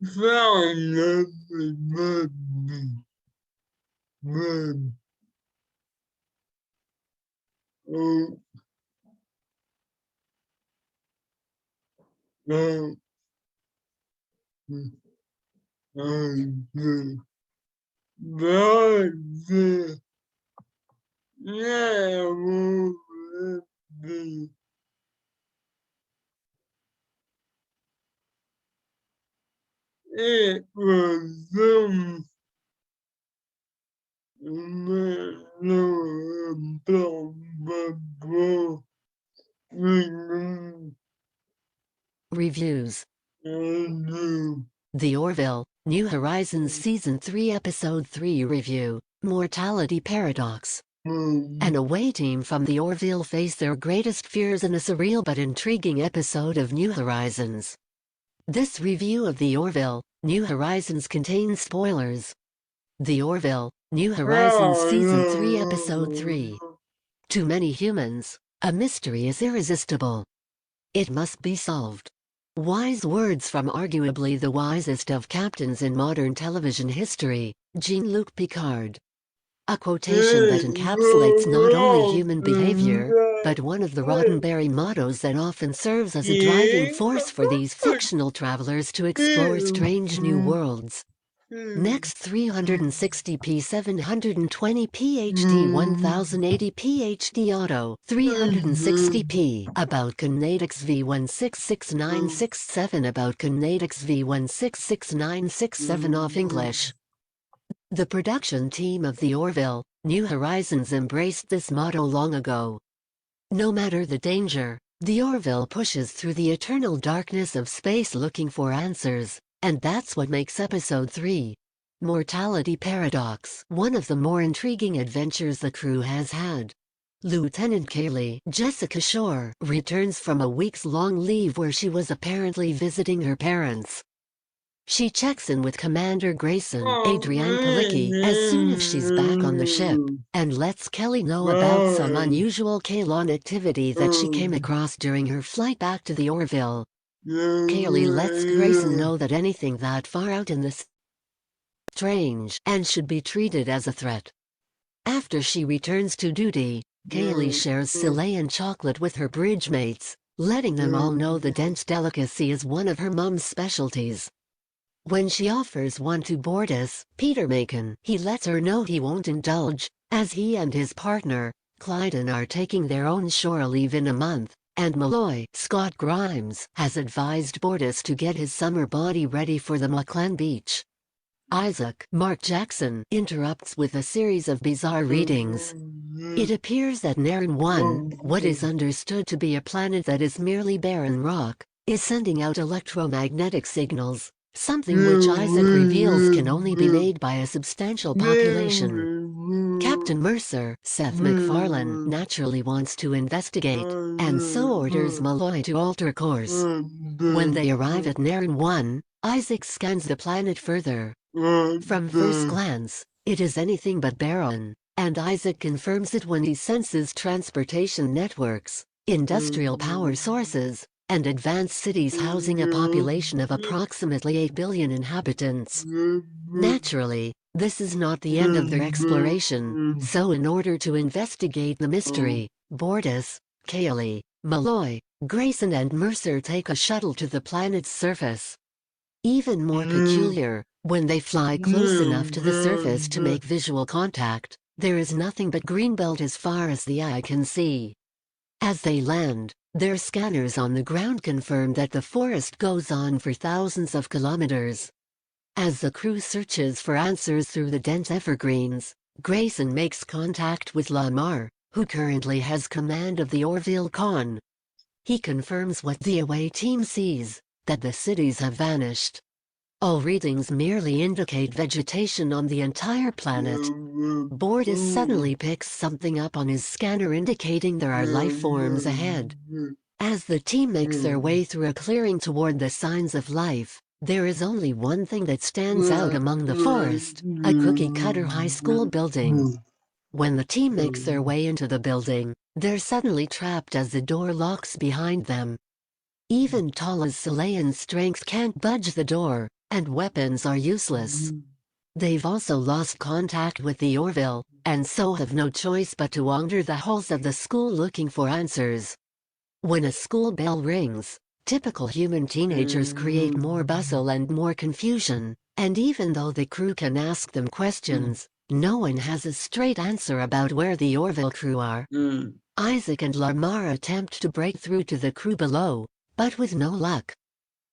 found oh, oh, but yeah, it was Reviews. The Orville, New Horizons Season 3 Episode 3 Review, Mortality Paradox. An away team from the Orville face their greatest fears in a surreal but intriguing episode of New Horizons. This review of the Orville, New Horizons contains spoilers. The Orville, New Horizons Season 3 Episode 3. To many humans, a mystery is irresistible. It must be solved. Wise words from arguably the wisest of captains in modern television history, Jean-Luc Picard. A quotation that encapsulates not only human behavior, but one of the Roddenberry mottos that often serves as a driving force for these fictional travelers to explore strange new worlds. Next 360p 720p HD 1080p HD Auto 360p About Kinetics V166967 About Kinetics V166967 Off English. The production team of the Orville, New Horizons embraced this motto long ago. No matter the danger, the Orville pushes through the eternal darkness of space looking for answers, and that's what makes Episode 3, Mortality Paradox, one of the more intriguing adventures the crew has had. Lieutenant Kaylee, Jessica Shore, returns from a weeks-long leave where she was apparently visiting her parents. She checks in with Commander Grayson, Adrienne Palicki, as soon as she's back on the ship, and lets Kelly know about some unusual Kaylon activity that she came across during her flight back to the Orville. Kaylee lets Grayson know that anything that far out in the strange and should be treated as a threat. After she returns to duty, Kaylee shares Chilean chocolate with her bridge mates, letting them all know the dense delicacy is one of her mom's specialties. When she offers one to Bortus, Peter Macon, he lets her know he won't indulge, as he and his partner, Clyden, are taking their own shore leave in a month, and Malloy, Scott Grimes, has advised Bortus to get his summer body ready for the Mauchline Beach. Isaac, Mark Jackson, interrupts with a series of bizarre readings. It appears that Nairn 1, what is understood to be a planet that is merely barren rock, is sending out electromagnetic signals, something which Isaac reveals can only be made by a substantial population. Captain Mercer, Seth MacFarlane, naturally wants to investigate, and so orders Malloy to alter course. When they arrive at Nairn 1, Isaac scans the planet further. From first glance, it is anything but barren, and Isaac confirms it when he senses transportation networks, industrial power sources, and advanced cities housing a population of approximately 8 billion inhabitants. Naturally, this is not the end of their exploration, so in order to investigate the mystery, Bortus, Kaylee, Malloy, Grayson and Mercer take a shuttle to the planet's surface. Even more peculiar, when they fly close enough to the surface to make visual contact, there is nothing but greenbelt as far as the eye can see. As they land, their scanners on the ground confirm that the forest goes on for thousands of kilometers. As the crew searches for answers through the dense evergreens, Grayson makes contact with Lamar, who currently has command of the Orville Con. He confirms what the away team sees, that the cities have vanished. All readings merely indicate vegetation on the entire planet. Bortus suddenly picks something up on his scanner indicating there are life forms ahead. As the team makes their way through a clearing toward the signs of life, there is only one thing that stands out among the forest, a cookie-cutter high school building. When the team makes their way into the building, they're suddenly trapped as the door locks behind them. Even Tala's Chilean strength can't budge the door, and weapons are useless. They've also lost contact with the Orville, and so have no choice but to wander the halls of the school looking for answers. When a school bell rings, typical human teenagers create more bustle and more confusion, and even though the crew can ask them questions, no one has a straight answer about where the Orville crew are. Isaac and Lamar attempt to break through to the crew below, but with no luck.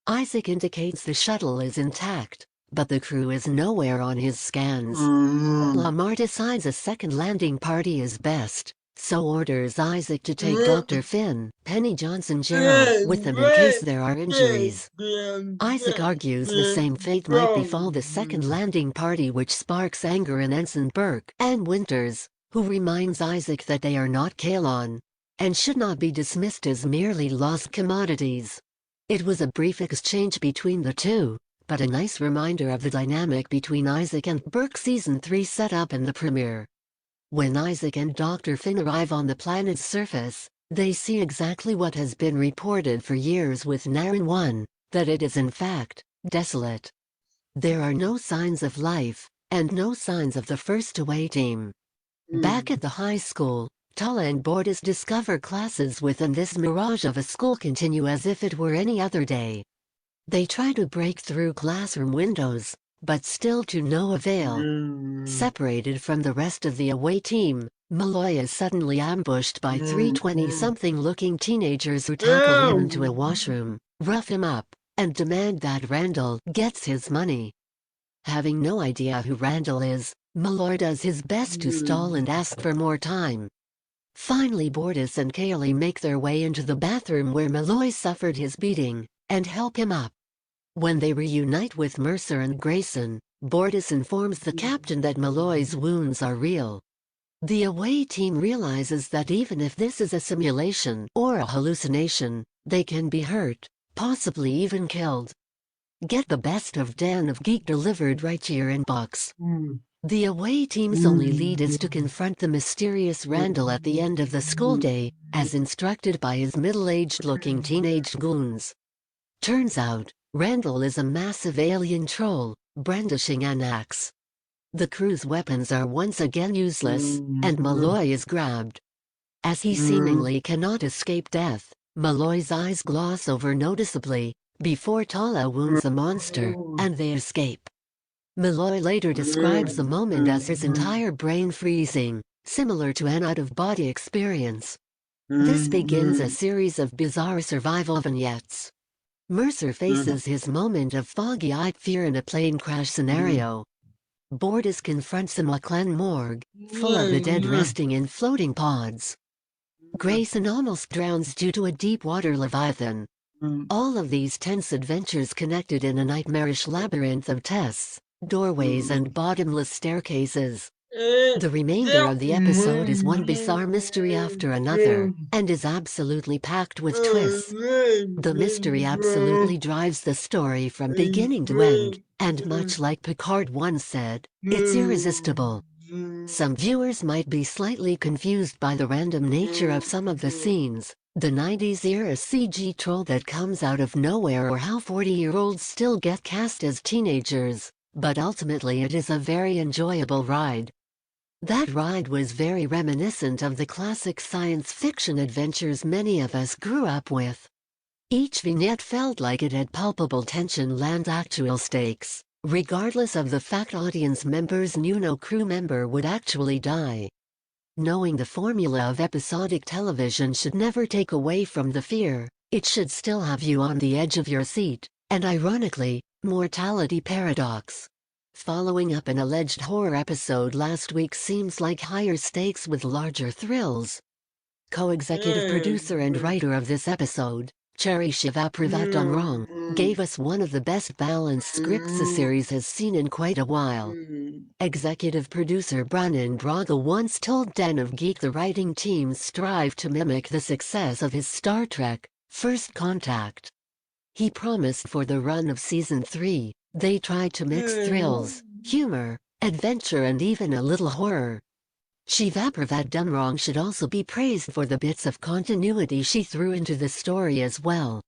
Isaac indicates the shuttle is intact, but the crew is nowhere on his scans. Lamar decides a second landing party is best, so orders Isaac to take Dr. Finn, Penny Johnson Gerald with them in case there are injuries. Isaac argues the same fate might befall the second landing party, which sparks anger in Ensign Burke and Winters, who reminds Isaac that they are not Kalon, and should not be dismissed as merely lost commodities. It was a brief exchange between the two, but a nice reminder of the dynamic between Isaac and Burke Season 3 set up in the premiere. When Isaac and Dr. Finn arrive on the planet's surface, they see exactly what has been reported for years with Naren 1, that it is in fact desolate. There are no signs of life, and no signs of the first away team. Back at the high school, Tala and Bordis discover classes within this mirage of a school continue as if it were any other day. They try to break through classroom windows, but still to no avail. Separated from the rest of the away team, Malloy is suddenly ambushed by three 20-something looking teenagers who tackle him into a washroom, rough him up, and demand that Randall gets his money. Having no idea who Randall is, Malloy does his best to stall and ask for more time. Finally, Bordis and Kaylee make their way into the bathroom where Malloy suffered his beating, and help him up. When they reunite with Mercer and Grayson, Bordis informs the captain that Malloy's wounds are real. The away team realizes that even if this is a simulation or a hallucination, they can be hurt, possibly even killed. Get the best of Dan of Geek delivered right to your inbox. The away team's only lead is to confront the mysterious Randall at the end of the school day, as instructed by his middle-aged-looking teenage goons. Turns out, Randall is a massive alien troll, brandishing an axe. The crew's weapons are once again useless, and Malloy is grabbed. As he seemingly cannot escape death, Malloy's eyes gloss over noticeably, before Tala wounds the monster, and they escape. Malloy later describes the moment as his entire brain freezing, similar to an out-of-body experience. This begins a series of bizarre survival vignettes. Mercer faces his moment of foggy-eyed fear in a plane crash scenario. Bordis confronts the McLean morgue, full of the dead resting in floating pods. Grayson almost drowns due to a deep-water leviathan. All of these tense adventures connected in a nightmarish labyrinth of tests, doorways and bottomless staircases. The remainder of the episode is one bizarre mystery after another, and is absolutely packed with twists. The mystery absolutely drives the story from beginning to end, and much like Picard once said, it's irresistible. Some viewers might be slightly confused by the random nature of some of the scenes, the 90s-era CG troll that comes out of nowhere, or how 40-year-olds still get cast as teenagers, but ultimately it is a very enjoyable ride. That ride was very reminiscent of the classic science fiction adventures many of us grew up with. Each vignette felt like it had palpable tension and actual stakes, regardless of the fact audience members knew no crew member would actually die. Knowing the formula of episodic television should never take away from the fear, it should still have you on the edge of your seat, and ironically, mortality paradox. Following up an alleged horror episode last week seems like higher stakes with larger thrills. Co-executive producer and writer of this episode, Cherry Shiva Privatomrong, gave us one of the best balanced scripts the series has seen in quite a while. Executive producer Brannon Braga once told Den of Geek the writing team strive to mimic the success of his Star Trek, First Contact. He promised for the run of Season 3, they tried to mix thrills, humor, adventure and even a little horror. Shiva Privatomrong should also be praised for the bits of continuity she threw into the story as well.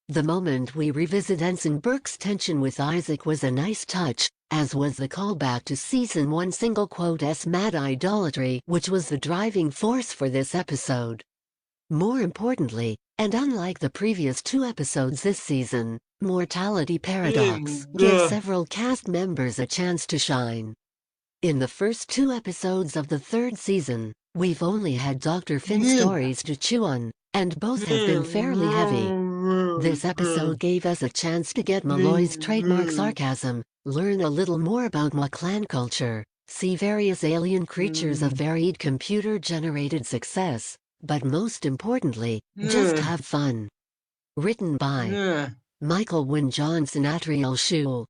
The moment we revisit Ensign Burke's tension with Isaac was a nice touch, as was the callback to Season 1 single quote S mad idolatry, which was the driving force for this episode. More importantly, and unlike the previous 2 episodes this season, Mortality Paradox gives several cast members a chance to shine. In the first 2 episodes of the 3rd season, we've only had Dr. Finn's stories to chew on, and both have been fairly heavy. This episode gave us a chance to get Malloy's trademark sarcasm, learn a little more about Ma clan culture, see various alien creatures of varied computer-generated success, but most importantly, just have fun. Written by Michael Wynne Johnson Atriel Shule,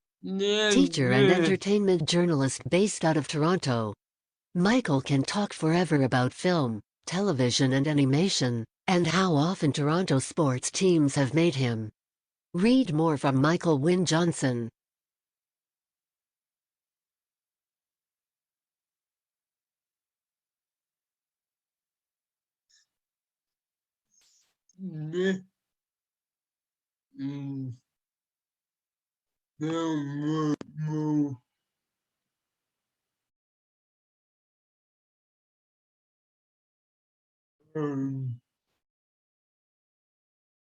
teacher and entertainment journalist based out of Toronto. Michael can talk forever about film, television and animation, and how often Toronto sports teams have made him. Read more from Michael Wynne Johnson.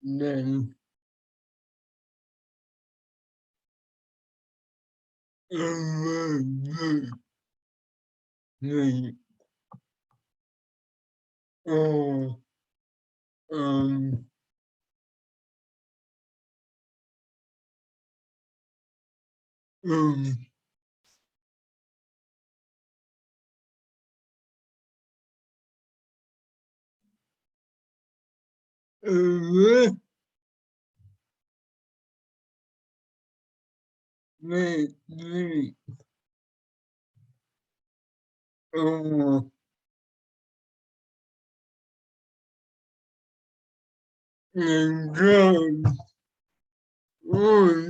Then oh, um, um, uh, me, oh, and God, oh,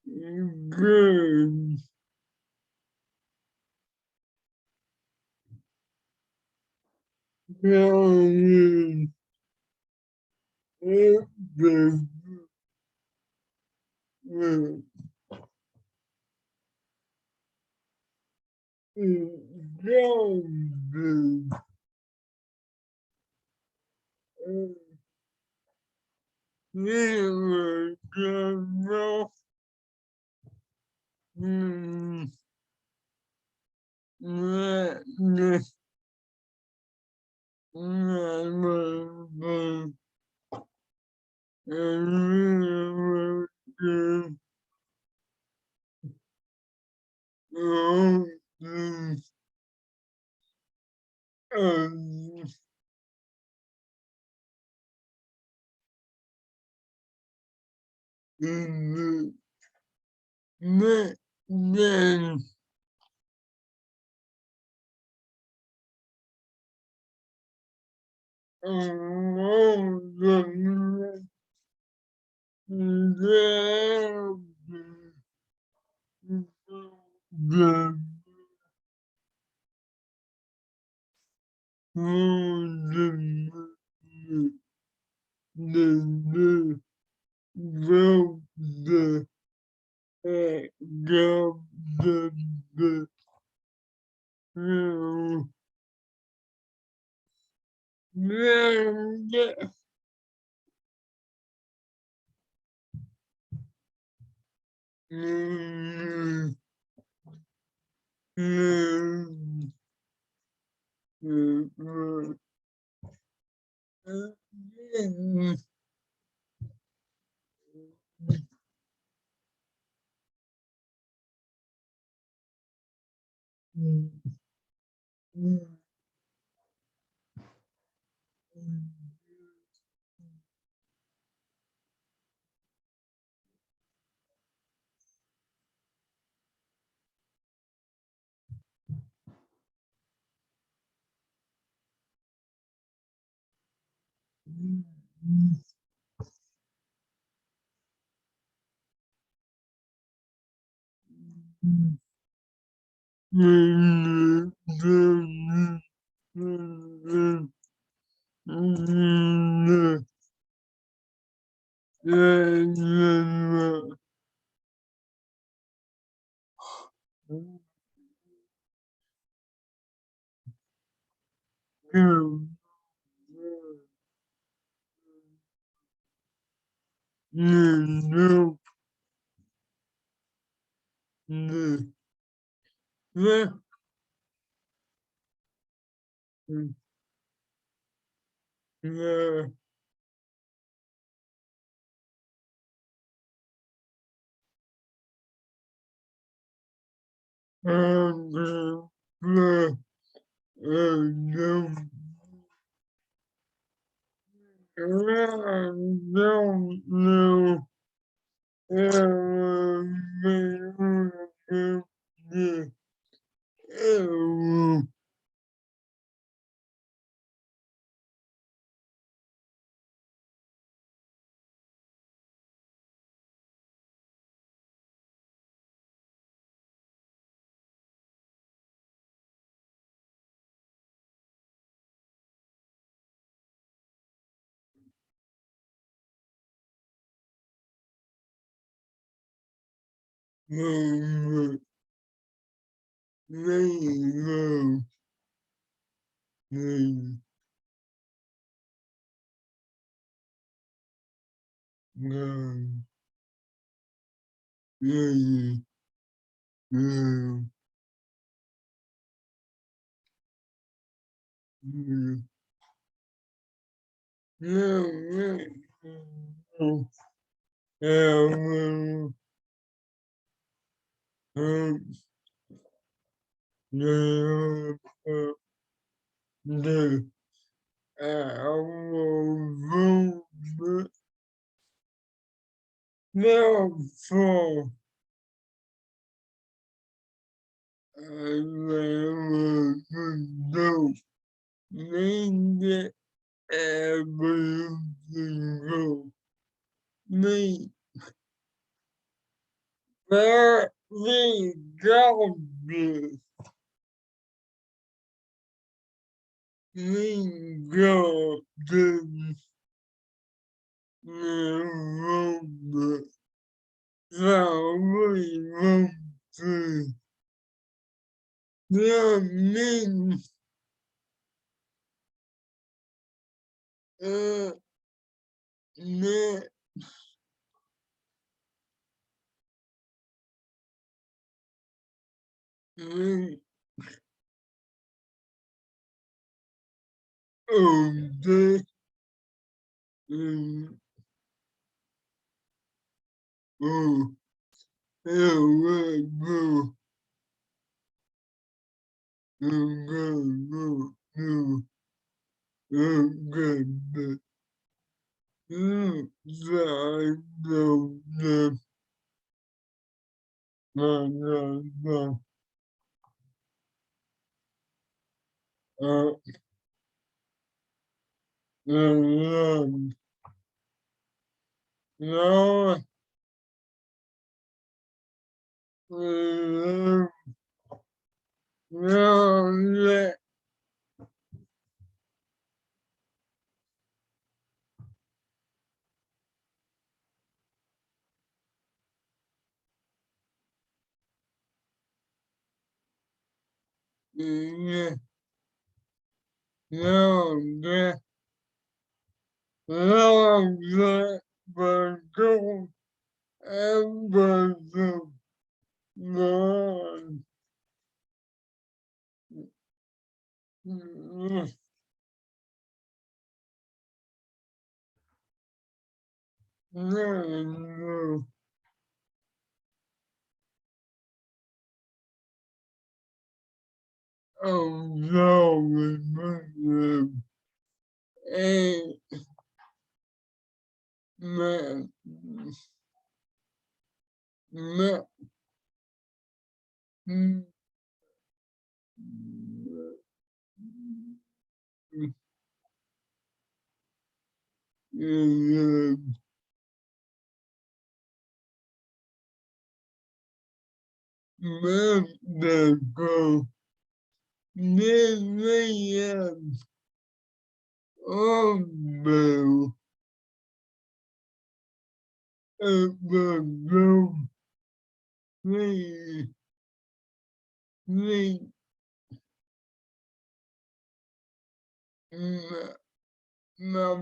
good, good, good, good, Therefore, don't make everything go. Make very garbage. We go to the robot. So we want to the means that we obey oh, go, no, no, no, no, no, but go and no, no, oh no, and man, no, go, oh no, no, we, we, no,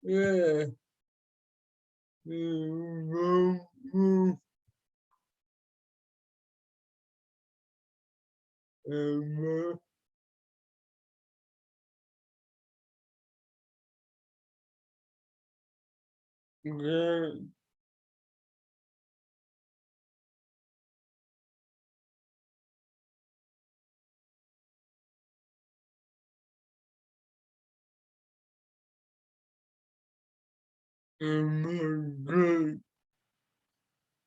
yeah, good.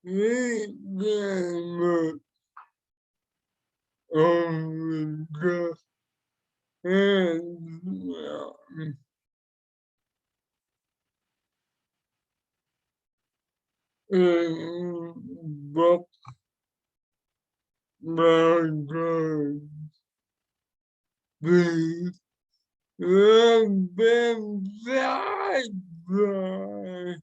We get on the and book the have been died by